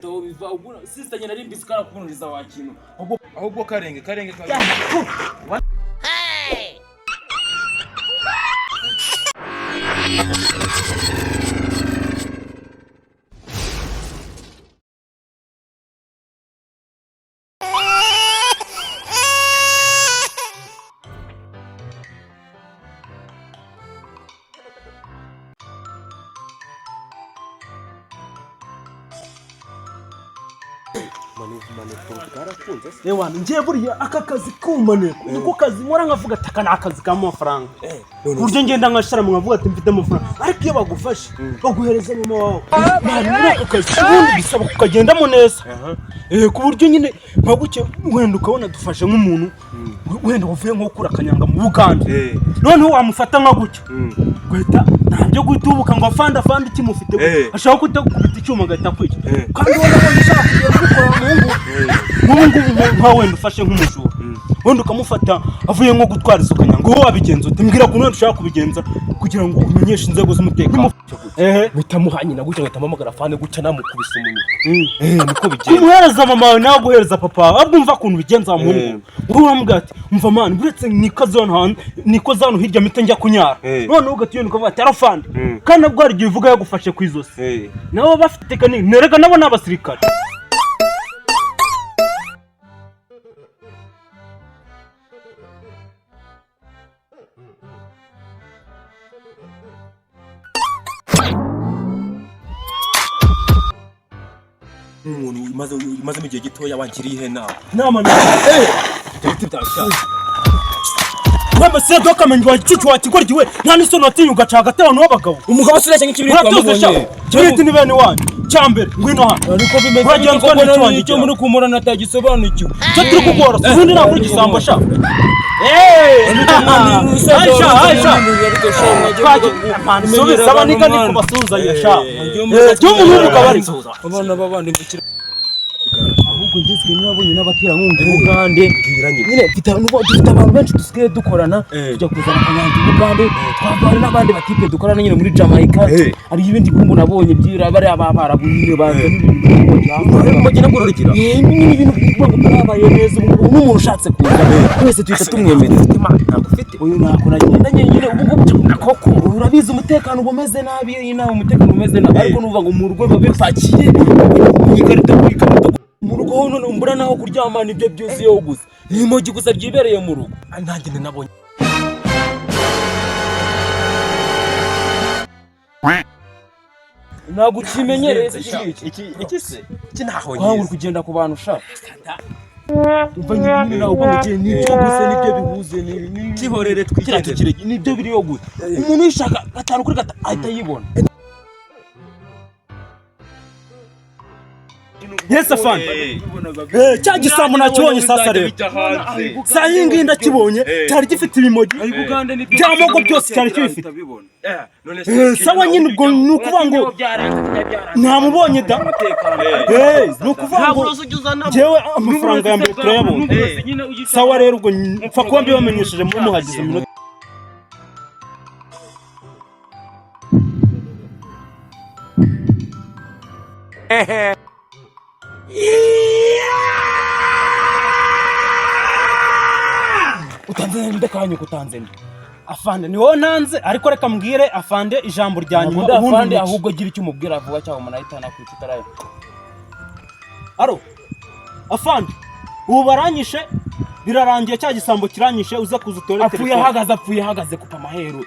to biva ubwo sister nyina ari mbisikara kunuriza wa kintu ahubwo karenge Hey! Ewa ngiye buriya aka kazi kumaneko niko kazi nkora nkavuga ati na akazi k'amafaranga buryo ngenda nkashara nkavuga ati mfite amafaranga ariko iyo bagufashe baguhereza mama wawe muri aka kazi ubundi bisaba kukagendamo neza ku buryo nyine nkabuke wenda ukabona dufashe nk'umuntu wenda uvuye nko kura akanyanga mu Buganda noneho wamufata nka gutyo gweta ntabyo gutubuka ngo afanda ikimufite ashaka kutakubita icyuma gahita kwica kandi wabona ushaka kugenda gukora nka wenda ufashe nk'umujura wenda ukamufata avuye nko gutwara isukanya ngo wabigenza ute mbwira ko none ushaka kubigenza kugira ngo umenyeshe inzego z'umutekano bitamuhanye na gutyo gatamamagara fane gutya namukubise umuntu niko bigenza umuhereza mama wawe nawe guhereza papa ahubwo umva kuntu bigenza muhungu uramubwira ati umva man buretse nikoze hano hirya mite njya kunyara none ugatiyo ukavuga ati arafande kandi nabwo hari igihe uvuga yagufashe ku izosi nabo bafite tekanike nerega nabo n'abasirikare umuntu maze mu gihe gitoya wankiriye nama Wamase kamenywa icucu watigoryiwe nta nisono atinyuga cagate abantu b'abagabo umugabo sureshya nk'ikibiri twamubonye kiriti ni bene wanyu cyambere ngwino hano ariko bimeze ko n'icyo cyo muri kumurana atagisobanukiwe cyo turi kugora ubundi nta muri gisambo sha Sobisa abaniga ni kubasuzanya sha cyo mu mugabo ari abana babandi mukira ahubwo ngizwe n'abonye n'abatera nkunga Bugande nyine dufite abantu benshi dusigaye dukorana tujya kuzana abandi Bugande twavana n'abandi batipe dukorana nyine muri Jamaica ari ibindi bihugu nabonye byira bari abarabu nyine baza n'ibintu bagena gororikira nyine ibintu babaye neza n'umuntu ushatse kuza twese tuhita tumwemerera ufite uyu nako nagenda nyine ubwo koko urabizi umutekano umeze nabi inaho umutekano umeze nabi ariko nuvuga ngo mu rugo babipakiye ikarita mu rugo none umbura naho kuryama nibyo byuziyeho gusa n'imogi gusa ryibereye mu rugo nanjye nabonye ntabwo ukimenyereye iki se iki naho uri kugenda ku bantu ushaka umva nyine nawe ubwo mugiye n'ibyo gusa nibyo bihuze kihorere twigendere nibyo biriyo gusa umuntu yishaka 5 kuri 5 ahita yibona Yes afande cya gisambo nakibonye sasa rero saa yingi ndakibonye cyari gifite ibimogi byamogo byose cyari kibifite sawa nyine ubwo nukuvuga ngo ntamubonye da nukuvuga ngo jewe amafaranga ya mbere turayabonye sawa rero ubwo mfa kuba mbibamenyesheje muri muhagize minota utanze ndekanye kutanze afande ni wowe nanze ariko reka mbwire afande ijambo rya nyuma afande ahubwo gira icyo umubwira vuba cyangwa umuntu ahitana kwicutarayo afande ubu baranyishe birarangiye cya gisambo kiranyishe uza kuza utorete apfuye ahagaze kupa mahero